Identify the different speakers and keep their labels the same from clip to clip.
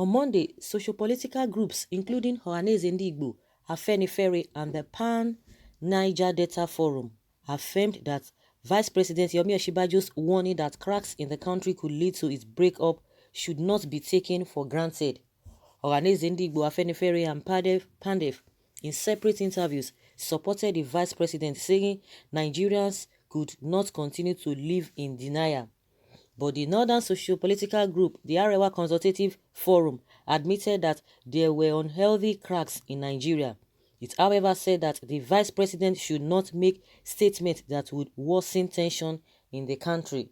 Speaker 1: On Monday, socio-political groups including Ohanaeze, Afenifere and the Pan-Niger Delta Forum affirmed that Vice President Yomi Osinbajo's warning that cracks in the country could lead to its breakup should not be taken for granted. Ohanaeze, Afenifere and PANDEF, in separate interviews, supported the Vice President, saying Nigerians could not continue to live in denial. But the Northern Socio-Political Group, the AREWA Consultative Forum, admitted that there were unhealthy cracks in Nigeria. It, however, said that the Vice President should not make statements that would worsen tension in the country.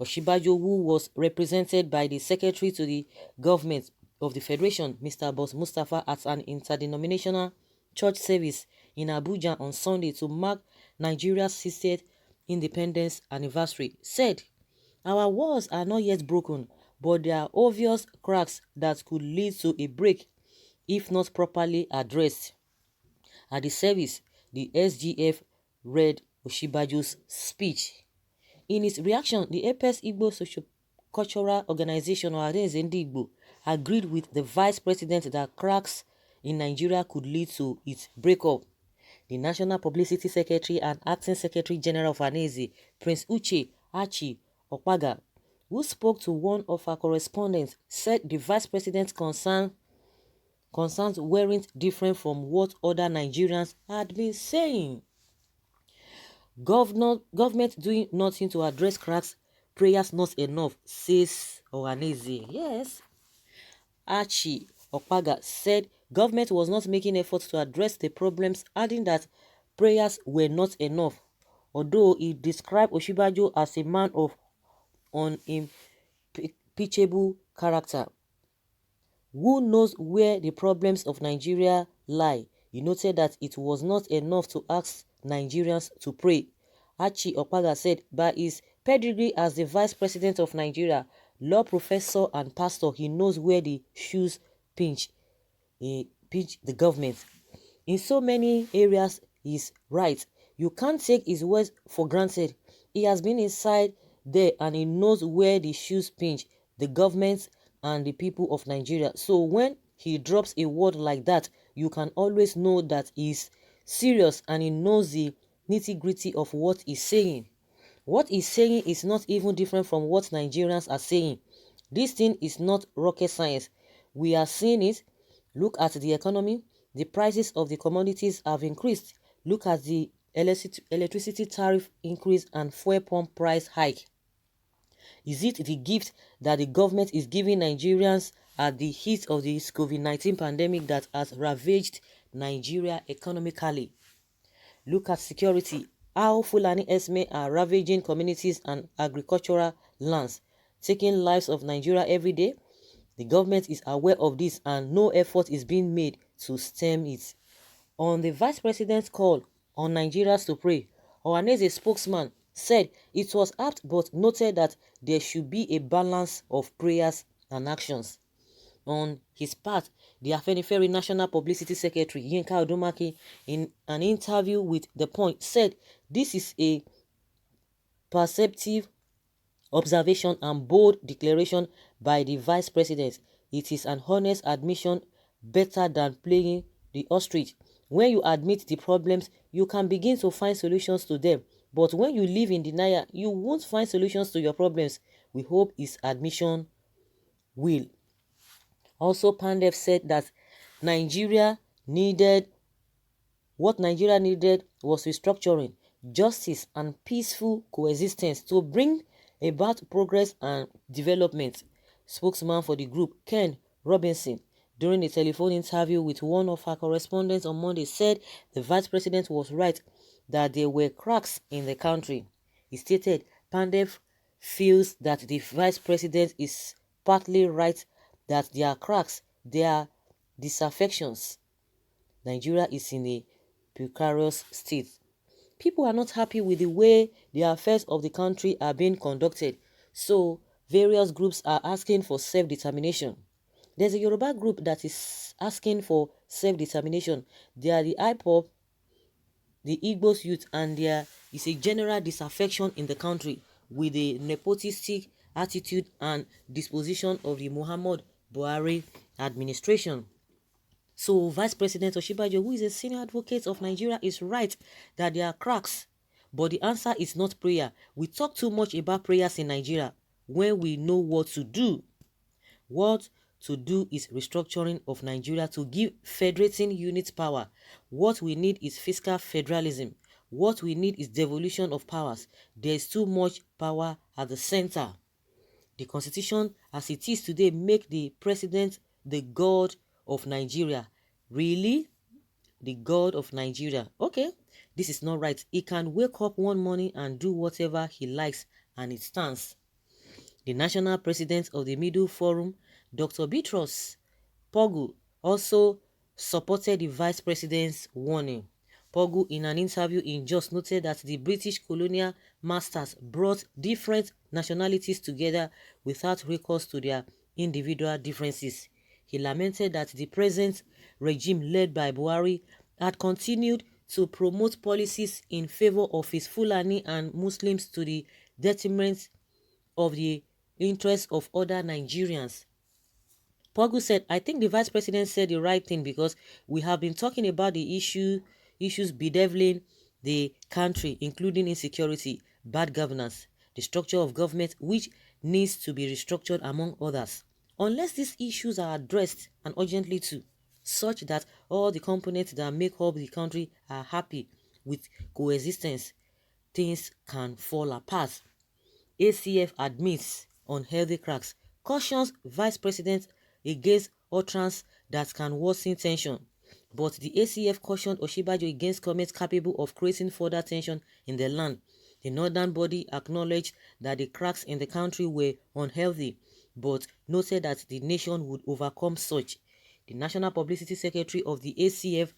Speaker 1: Osinbajo, who was represented by the Secretary to the Government of the Federation, Mr. Boss Mustafa, at an interdenominational church service in Abuja on Sunday to mark Nigeria's 60th independence anniversary, said, "Our walls are not yet broken, but there are obvious cracks that could lead to a break if not properly addressed." At the service, the SGF read Osinbajo's speech. In its reaction, the Apex Igbo Socio-Cultural Organization, Ohanaeze, agreed with the Vice President that cracks in Nigeria could lead to its breakup. The National Publicity Secretary and Acting Secretary General of Ohanaeze, Prince Uche Achi Okpaga, who spoke to one of our correspondents, said the Vice President's concerns weren't different from what other Nigerians had been saying. Government doing nothing to address cracks, prayers not enough, says Ohanaeze. Yes. Achi Okpaga said government was not making efforts to address the problems, adding that prayers were not enough, although he described Osinbajo as a man of unimpeachable character who knows where the problems of Nigeria lie. He noted that it was not enough to ask Nigerians to pray. Achi Okpaga said by his pedigree as the Vice President of Nigeria, law professor and pastor, he knows where the shoes pinch the government. In so many areas, he's right. You can't take his words for granted. He has been inside there and he knows where the shoes pinch the government and the people of Nigeria. So when he drops a word like that, you can always know that he's serious and he knows the nitty-gritty of what he's saying. What he's saying is not even different from what Nigerians are saying. This thing is not rocket science. We are seeing it. Look at the economy. The prices of the commodities have increased. Look at the electricity tariff increase and fuel pump price hike. Is it the gift that the government is giving Nigerians at the heat of this COVID-19 pandemic that has ravaged Nigeria economically? Look at security. How Fulani Esme are ravaging communities and agricultural lands, taking lives of Nigeria every day. The government is aware of this and no effort is being made to stem it. On the Vice President's call on Nigerians to pray, Ohanaeze, spokesman, said it was apt but noted that there should be a balance of prayers and actions. On his part, the Afenifere National Publicity Secretary Yinka Odomaki, in an interview with The Point, said this is a perceptive observation and bold declaration by the Vice President. It is an honest admission, better than playing the ostrich. When you admit the problems, you can begin to find solutions to them. But when you live in denial, you won't find solutions to your problems. We hope his admission will. Also, PANDEF said that what Nigeria needed was restructuring, justice, and peaceful coexistence to bring about progress and development. Spokesman for the group, Ken Robinson, during a telephone interview with one of our correspondents on Monday, said the Vice President was right that there were cracks in the country. He stated PANDEF feels that the Vice President is partly right that there are cracks, there are disaffections. Nigeria is in a precarious state. People are not happy with the way the affairs of the country are being conducted, so various groups are asking for self-determination. There's a Yoruba group that is asking for self-determination. They are the IPOP, the Igbos youth, and there is a general disaffection in the country with the nepotistic attitude and disposition of the Muhammad Buhari administration. So Vice President Osinbajo, who is a senior advocate of Nigeria, is right that there are cracks. But the answer is not prayer. We talk too much about prayers in Nigeria when we know what to do. What to do is restructuring of Nigeria to give federating units power. What we need is fiscal federalism. What we need is devolution of powers. There is too much power at the center. The constitution as it is today make the president the god of Nigeria. Really? The god of Nigeria. Okay, this is not right. He can wake up one morning and do whatever he likes and it stands. The national president of the Middle Forum, Dr. Bitrus Pogu, also supported the vice president's warning. Pogu, in an interview in Jos, noted that the British colonial masters brought different nationalities together without recourse to their individual differences. He lamented that the present regime led by Buhari had continued to promote policies in favor of his Fulani and Muslims to the detriment of the interests of other Nigerians. Pogu said, I think the vice president said the right thing because we have been talking about the issues bedeviling the country, including insecurity, bad governance, the structure of government, which needs to be restructured among others. Unless these issues are addressed and urgently too, such that all the components that make up the country are happy with coexistence, things can fall apart. ACF admits unhealthy cracks, cautions vice president against utterance that can worsen tension. But the ACF cautioned Osinbajo against comments capable of creating further tension in the land. The northern body acknowledged that the cracks in the country were unhealthy, but noted that the nation would overcome such. The National Publicity Secretary of the ACF,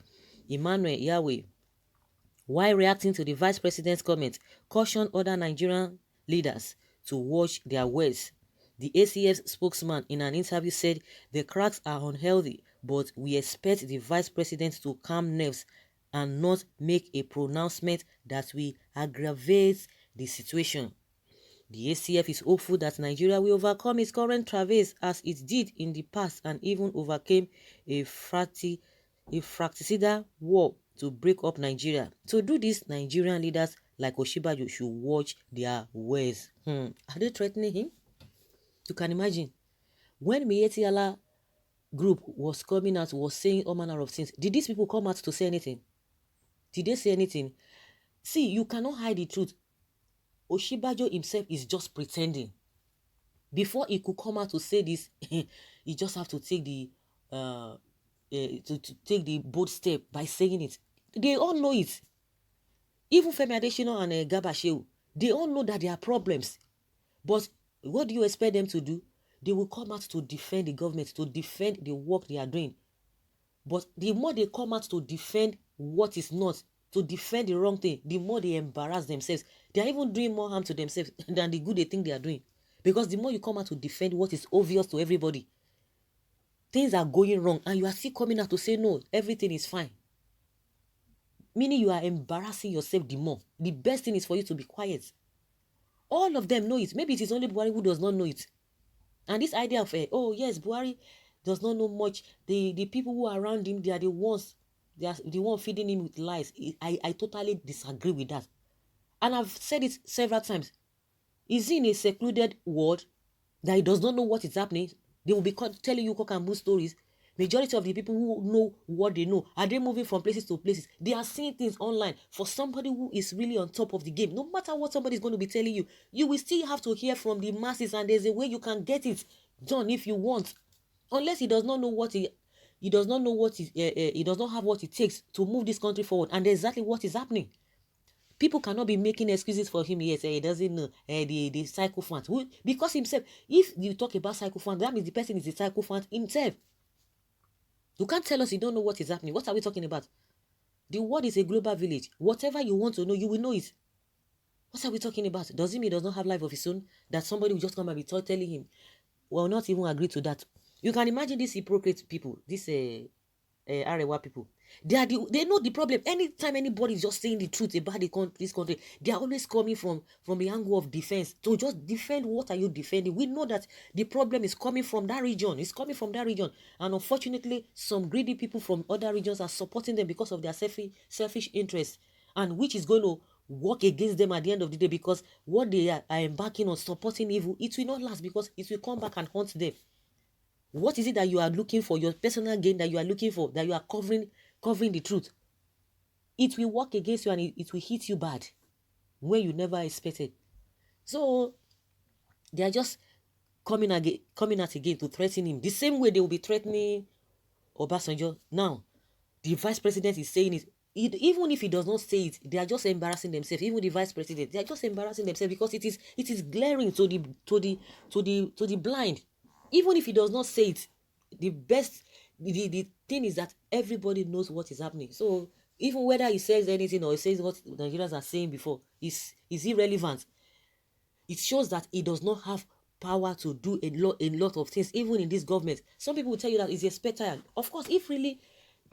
Speaker 1: Emmanuel Yahweh, while reacting to the vice president's comment, cautioned other Nigerian leaders to watch their words. The ACF spokesman in an interview said the cracks are unhealthy, but we expect the vice president to calm nerves and not make a pronouncement that will aggravate the situation. The ACF is hopeful that Nigeria will overcome its current travails as it did in the past and even overcame a fratricidal war to break up Nigeria. To do this, Nigerian leaders like Osinbajo should watch their words. Are they threatening him? You can imagine. When Miyetti Allah group was coming out, was saying all manner of things, did these people come out to say anything? Did they say anything? See, you cannot hide the truth. Osinbajo himself is just pretending. Before he could come out to say this, he just have to take the to take the bold step by saying it. They all know it. Even Femi Adesina and Garba Shehu, they all know that there are problems. But what do you expect them to do? They will come out to defend the government, to defend the work they are doing. But the more they come out to defend what is not, to defend the wrong thing, the more they embarrass themselves. They are even doing more harm to themselves than the good they think they are doing. Because the more you come out to defend what is obvious to everybody, things are going wrong and you are still coming out to say no, everything is fine. Meaning you are embarrassing yourself the more. The best thing is for you to be quiet. All of them know it. Maybe it is only Buhari who does not know it. And this idea of, oh yes, Buhari does not know much. The people who are around him, they are the ones feeding him with lies. I totally disagree with that. And I've said it several times. Is he in a secluded world that he does not know what is happening? They will be telling you cock and bull stories. Majority of the people who know what they know, are they moving from places to places? They are seeing things online. For somebody who is really on top of the game, no matter what somebody is going to be telling you, you will still have to hear from the masses, and there's a way you can get it done if you want. Unless he does not know what he does not know what he does not have what it takes to move this country forward, and exactly what is happening. People cannot be making excuses for him. Yes, he doesn't know the sycophant. Because himself, if you talk about sycophant, that means the person is the sycophant himself. You can't tell us you don't know what is happening. What are we talking about? The world is a global village. Whatever you want to know, you will know it. What are we talking about? Does it mean he does not have life of his own? That somebody will just come and be telling him? Well, not even agree to that. You can imagine these hypocrite people, these AREWA people. They know the problem. Anytime anybody is just saying the truth about this country, they are always coming from the angle of defense to just defend. What are you defending? We know that the problem is coming from that region. It's coming from that region, and unfortunately, some greedy people from other regions are supporting them because of their selfish interests, and which is going to work against them at the end of the day, because what they are embarking on, supporting evil, it will not last, because it will come back and haunt them. What is it that you are looking for? Your personal gain that you are looking for, that you are covering the truth. It will work against you, and it will hit you bad when you never expected. So they are just coming out again to threaten him. The same way they will be threatening Obasanjo. Now, the vice president is saying it. Even if he does not say it, they are just embarrassing themselves. Even the vice president, they are just embarrassing themselves, because it is glaring to the blind. Even if he does not say it, the thing is that everybody knows what is happening. So even whether he says anything or he says what Nigerians are saying before is irrelevant. It shows that he does not have power to do a lot of things, even in this government. Some people will tell you that he's a spectator. Of course, if really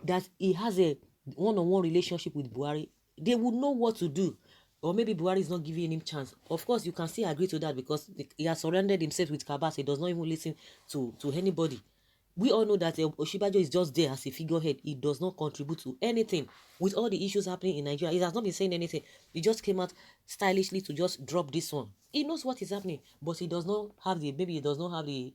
Speaker 1: that he has a one-on-one relationship with Buhari, they would know what to do. Or maybe Buhari is not giving him chance. Of course, you can still agree to that, because he has surrounded himself with cabals. He does not even listen to anybody. We all know that Osinbajo is just there as a figurehead. He does not contribute to anything. With all the issues happening in Nigeria, he has not been saying anything. He just came out stylishly to just drop this one. He knows what is happening, but he does not have maybe he does not have the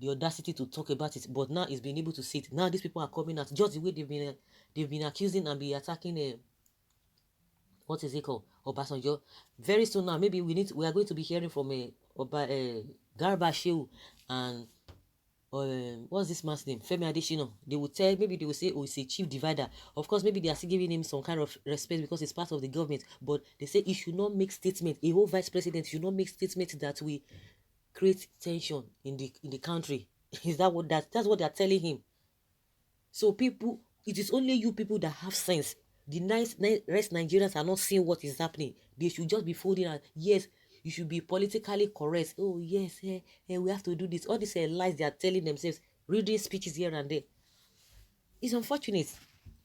Speaker 1: audacity to talk about it. But now he's been able to see it. Now these people are coming out just the way they've been accusing and be attacking what is it called, Obasanjo. Very soon now, maybe we are going to be hearing from Garba Shehu and what's this man's name? Femi Adesina. Maybe they will say, oh, it's a chief divider. Of course, maybe they are still giving him some kind of respect because it's part of the government. But they say he should not make statements. A whole vice president should not make statements that will create tension in the country. Is that that's what they are telling him? So people, it is only you people that have sense. The rest Nigerians are not seeing what is happening. They should just be folding and yes, you should be politically correct. Oh yes, we have to do this. All these lies they are telling themselves, reading speeches here and there. It's unfortunate.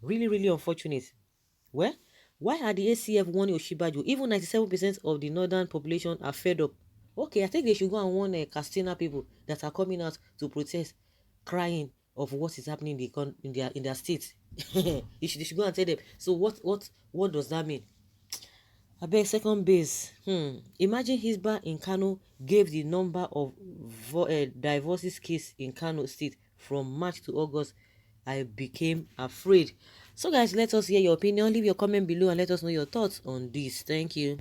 Speaker 1: Really, really unfortunate. Well, why are the ACF warning Osinbajo? Even 97% of the northern population are fed up. Okay, I think they should go and warn Castina people that are coming out to protest, crying of what is happening in their state. They should go and tell them. So what does that mean? I beg, second base. Imagine Hisba in Kano gave the number of divorces case in Kano State from March to August. I became afraid. So guys, let us hear your opinion. Leave your comment below and let us know your thoughts on this. Thank you.